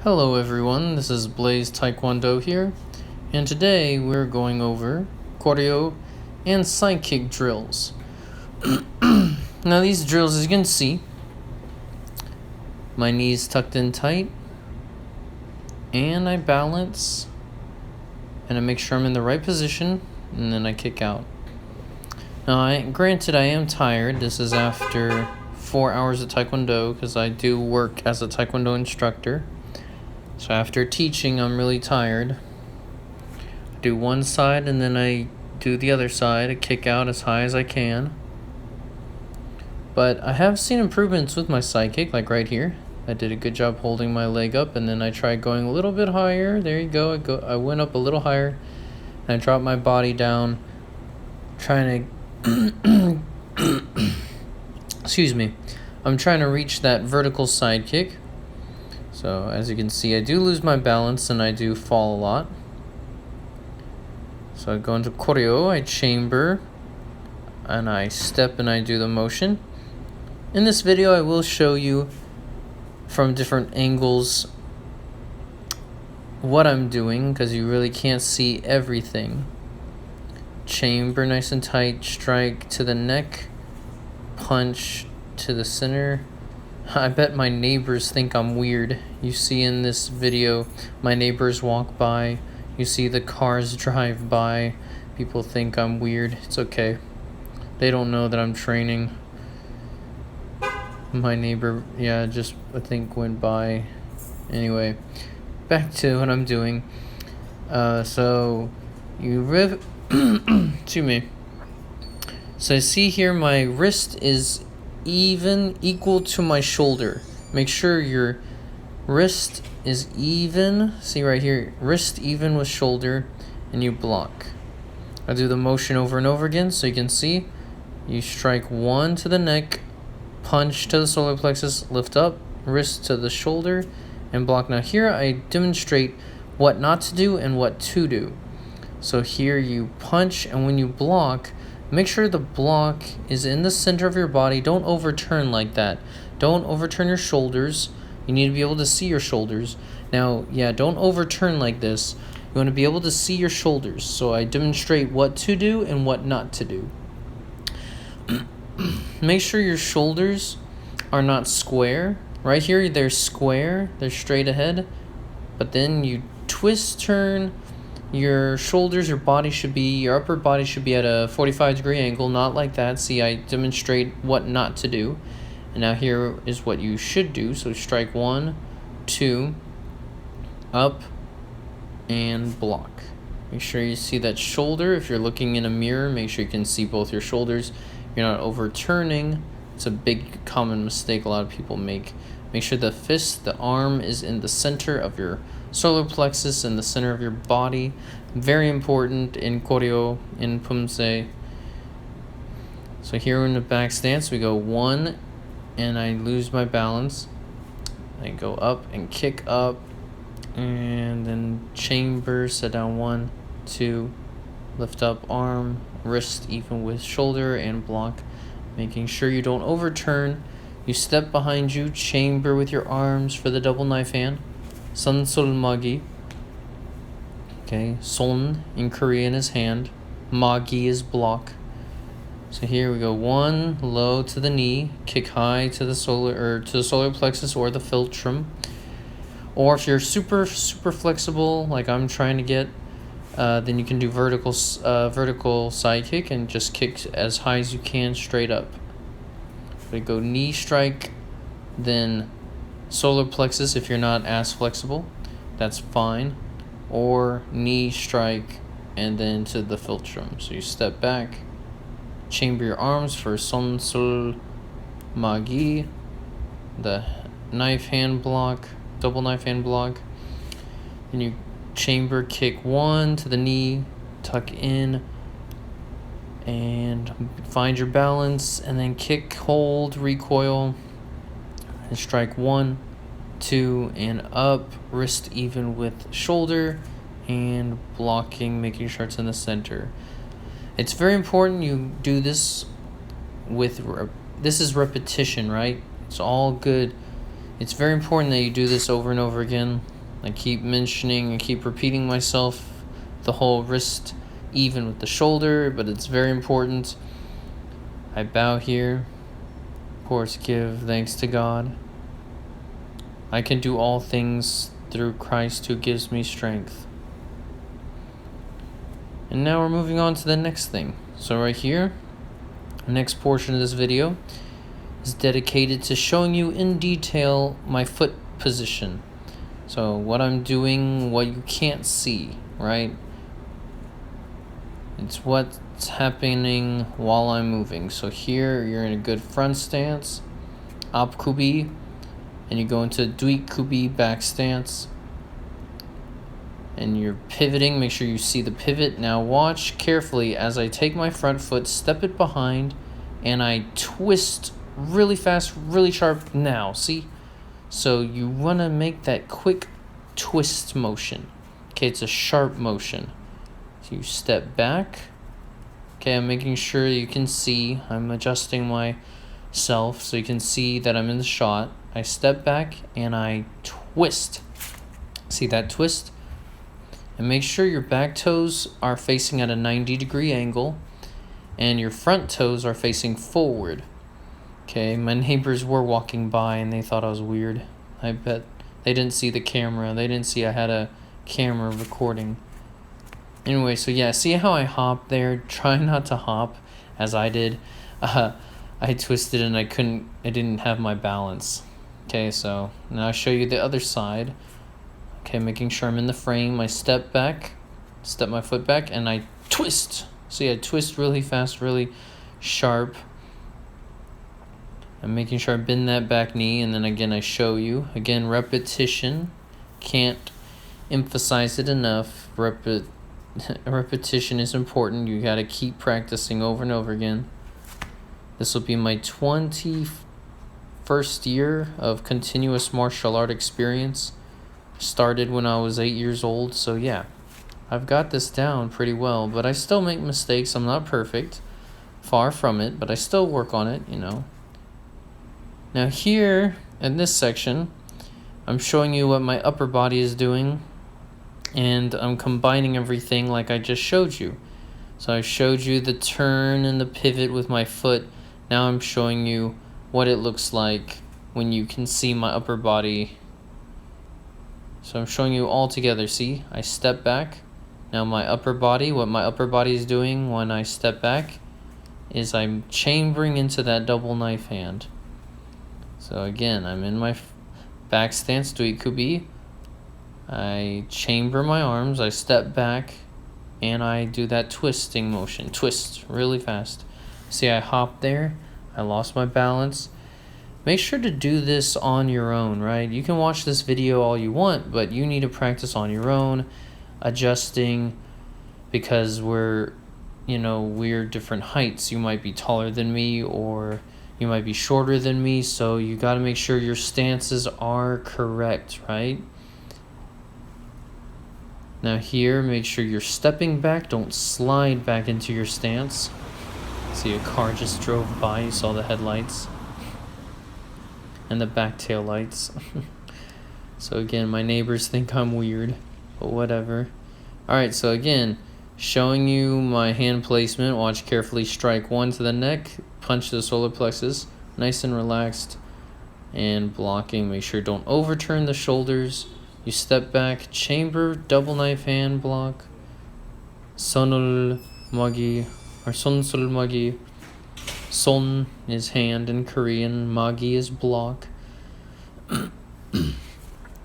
Hello everyone, this is Blaze Taekwondo here, and today we're going over choreo and sidekick drills. Now these drills, as you can see, my knees tucked in tight, and I balance, and I make sure I'm in the right position, and then I kick out. Now, granted I am tired. This is after 4 hours of Taekwondo, because I do work as a Taekwondo instructor. So after teaching, I'm really tired. I do one side and then I do the other side. I kick out as high as I can. But I have seen improvements with my side kick, like right here. I did a good job holding my leg up, and then I tried going a little bit higher. There you go. I went up a little higher, and I dropped my body down, trying to excuse me. I'm trying to reach that vertical side kick. So as you can see, I do lose my balance and I do fall a lot. So I go into choreo, I chamber, and I step and I do the motion. In this video, I will show you from different angles what I'm doing, because you really can't see everything. Chamber nice and tight, strike to the neck, punch to the center. I bet my neighbors think I'm weird. You see in this video, my neighbors walk by. You see the cars drive by. People think I'm weird. It's okay. They don't know that I'm training. My neighbor, just I think went by. Anyway, back to what I'm doing. So you rip. Excuse me. So I see here my wrist is equal to my shoulder. Make sure your wrist is even. See right here, wrist even with shoulder, and you block. I do the motion over and over again so you can see. You strike one to the neck, punch to the solar plexus, lift up, wrist to the shoulder, and block. Now here I demonstrate what not to do and what to do. So here you punch, and when you block, make sure the block is in the center of your body. Don't overturn like that. Don't overturn your shoulders. You need to be able to see your shoulders. Now, don't overturn like this. You want to be able to see your shoulders. So I demonstrate what to do and what not to do. Make sure your shoulders are not square. Right here, they're square. They're straight ahead. But then you twist, turn. Your shoulders, your upper body should be at a 45-degree angle, not like that. See, I demonstrate what not to do. And now here is what you should do. So strike 1, 2, up, and block. Make sure you see that shoulder. If you're looking in a mirror, make sure you can see both your shoulders. You're not overturning. It's a big common mistake a lot of people make. Make sure the fist, the arm, is in the center of your solar plexus, in the center of your body. Very important in choreo, in pumse. So here in the back stance, we go 1, and I lose my balance. I go up and kick up, and then chamber, set down 1, 2, lift up arm, wrist even with shoulder, and block. Making sure you don't overturn. You step behind you, chamber with your arms for the double knife hand. Son Sol Magi. Okay, Son in Korean is hand. Magi is block. So here we go 1, low to the knee, kick high to the solar plexus or the philtrum. Or if you're super flexible, like I'm trying to get, then you can do vertical side kick and just kick as high as you can straight up. We go knee strike, then solar plexus if you're not as flexible, that's fine. Or knee strike and then to the philtrum. So you step back, chamber your arms for Son Sol Magi, the knife hand block, double knife hand block. Then you chamber kick 1 to the knee, tuck in, and find your balance, and then kick, hold, recoil, and strike 1, 2, and up, wrist even with shoulder, and blocking, making sure it's in the center. It's very important you do this with, this is repetition, right? It's all good It's very important that you do this over and over again. I keep mentioning and keep repeating myself, the whole wrist even with the shoulder, but it's very important. I bow here. Of course, give thanks to God. I can do all things through Christ who gives me strength. And now we're moving on to the next thing. So right here, the next portion of this video is dedicated to showing you in detail my foot position. So what I'm doing, what you can't see, right? It's what's happening while I'm moving. So here you're in a good front stance, Ap Kubi, and you go into Duik Kubi back stance. And you're pivoting, make sure you see the pivot. Now watch carefully as I take my front foot, step it behind, and I twist really fast, really sharp now, see? So you want to make that quick twist motion. Okay, it's a sharp motion. So you step back. Okay, I'm making sure you can see. I'm adjusting myself so you can see that I'm in the shot. I step back and I twist. See that twist? And make sure your back toes are facing at a 90-degree angle and your front toes are facing forward. Okay, my neighbors were walking by and they thought I was weird. I bet they didn't see the camera. They didn't see I had a camera recording. Anyway, so yeah, see how I hop there? Try not to hop as I did. I twisted and I didn't have my balance. Okay, so now I'll show you the other side. Okay, making sure I'm in the frame. I step back, step my foot back, and I twist. See, I twist really fast, really sharp. I'm making sure I bend that back knee, and then again I show you. Again, repetition. Can't emphasize it enough. Repetition is important. You gotta keep practicing over and over again. This will be my 21st year of continuous martial art experience. Started when I was 8 years old, so yeah, I've got this down pretty well, but I still make mistakes. I'm not perfect, far from it, but I still work on it, you know. Now here, in this section, I'm showing you what my upper body is doing, and I'm combining everything like I just showed you. So I showed you the turn and the pivot with my foot. Now I'm showing you what it looks like when you can see my upper body. So I'm showing you all together. See, I step back. Now my upper body, what my upper body is doing when I step back is I'm chambering into that double knife hand. So again, I'm in my back stance, Duik Kubi. I chamber my arms, I step back, and I do that twisting motion. Twist really fast. See, I hop there. I lost my balance. Make sure to do this on your own, right? You can watch this video all you want, but you need to practice on your own, adjusting, because we're different heights. You might be taller than me, or you might be shorter than me, so you got to make sure your stances are correct, right? Now here, make sure you're stepping back. Don't slide back into your stance. See, a car just drove by. You saw the headlights and the back tail lights. So again, my neighbors think I'm weird, but whatever. Alright, so again, showing you my hand placement. Watch carefully. Strike 1 to the neck, punch the solar plexus, nice and relaxed, and blocking. Make sure don't overturn the shoulders. You step back, chamber, double knife hand block, sonul magi, or sonsul magi. Son is hand in Korean, magi is block.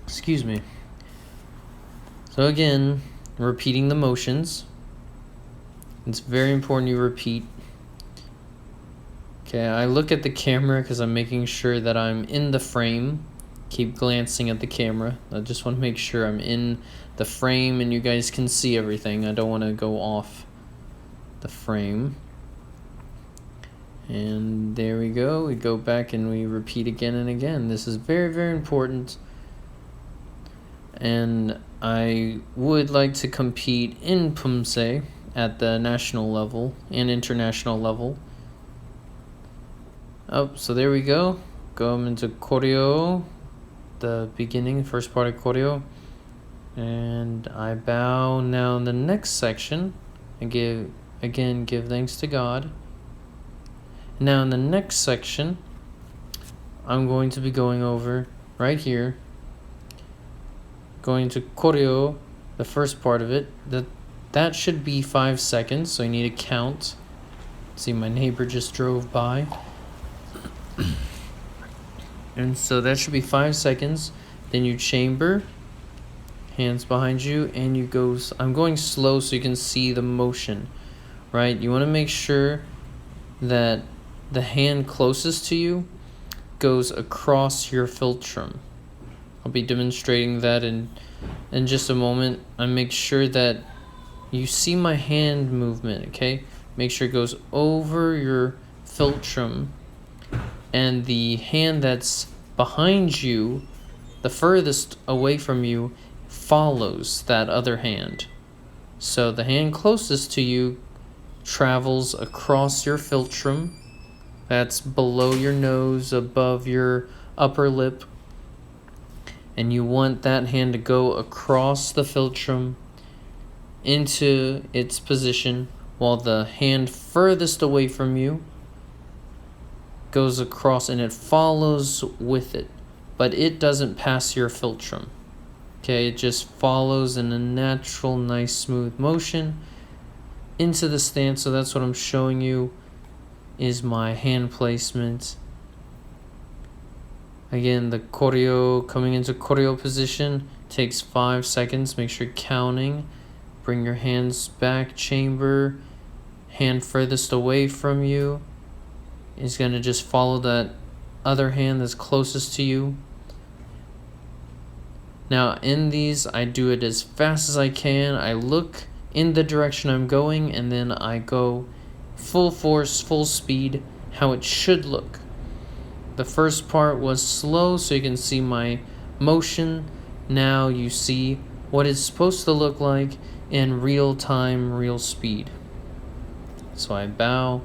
Excuse me. So again, repeating the motions. It's very important you repeat. Okay, I look at the camera because I'm making sure that I'm in the frame. Keep glancing at the camera. I just want to make sure I'm in the frame and you guys can see everything. I don't want to go off the frame. And there we go. We go back and we repeat again and again. This is very, very important. And I would like to compete in Pumse at the national level and international level. Oh, so there we go. Go into choreo. the beginning, first part of choreo. And I bow. Now in the next section, I give thanks to God. Now in the next section, I'm going to be going over right here, going to choreo, the first part of it. That should be 5 seconds, so you need to count. See, my neighbor just drove by. And so that should be 5 seconds. Then you chamber, hands behind you, and you go. I'm going slow so you can see the motion, right? You want to make sure that the hand closest to you goes across your philtrum. I'll be demonstrating that in just a moment. I make sure that you see my hand movement, okay? Make sure it goes over your philtrum, and the hand that's behind you, the furthest away from you, follows that other hand. So the hand closest to you travels across your philtrum. That's below your nose, above your upper lip. And you want that hand to go across the philtrum into its position, while the hand furthest away from you goes across and it follows with it. But it doesn't pass your philtrum. Okay, it just follows in a natural, nice, smooth motion into the stance. So that's what I'm showing you, is my hand placement. Again, the choreo, coming into choreo position, takes 5 seconds. Make sure you're counting. Bring your hands back, chamber. Hand furthest away from you is going to just follow that other hand that's closest to you. Now in these, I do it as fast as I can. I look in the direction I'm going, and then I go full force, full speed, how it should look. The first part was slow so you can see my motion. Now you see what it's supposed to look like in real time, real speed. So I bow,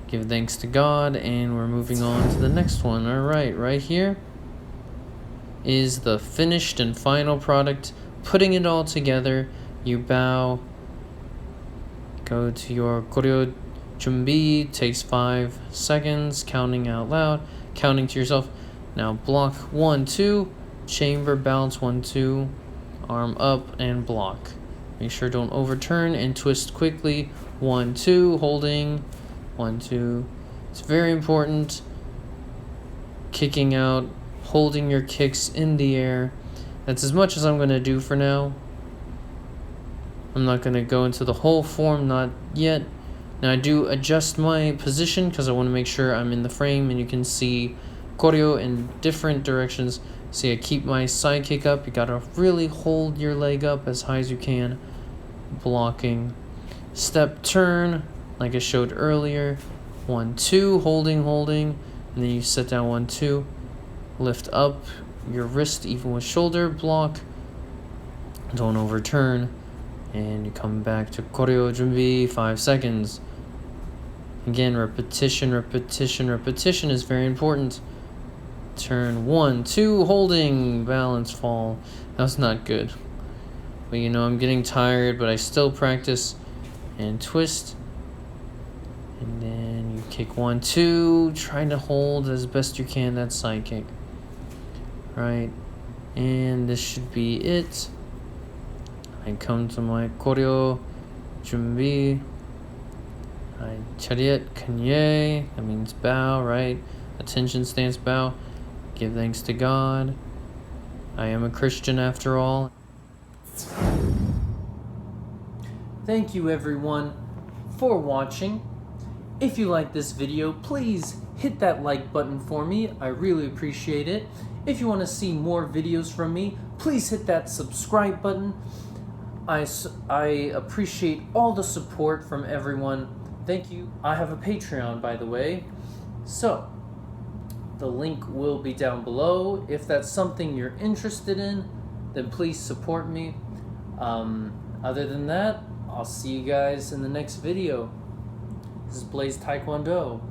give thanks to God, and we're moving on to the next one. Alright, right here is the finished and final product. Putting it all together, you bow, go to your choreo 준비, takes 5 seconds, counting out loud, counting to yourself. Now block 1, 2, chamber, balance 1, 2, arm up and block. Make sure don't overturn and twist quickly. 1, 2, holding, 1, 2. It's very important. Kicking out, holding your kicks in the air. That's as much as I'm going to do for now. I'm not going to go into the whole form, not yet. Now I do adjust my position because I want to make sure I'm in the frame, and you can see choreo in different directions. See, I keep my side kick up. You got to really hold your leg up as high as you can. Blocking. Step turn, like I showed earlier. 1, 2, holding, and then you set down 1, 2. Lift up your wrist even with shoulder, block. Don't overturn. And you come back to choreo 준비, 5 seconds. Again, repetition is very important. Turn 1, 2, holding, balance, fall. That's not good. But you know, I'm getting tired, but I still practice. And twist. And then you kick 1, 2, trying to hold as best you can that side kick. Right. And this should be it. I come to my choreo 준비. I chariot kanye. That means bow, right? Attention stance, bow. Give thanks to God. I am a Christian after all. Thank you everyone for watching. If you like this video, please hit that like button for me. I really appreciate it. If you want to see more videos from me, please hit that subscribe button. I appreciate all the support from everyone. Thank you. I have a Patreon, by the way. So, the link will be down below. If that's something you're interested in, then please support me. Other than that, I'll see you guys in the next video. This is Blaze Taekwondo.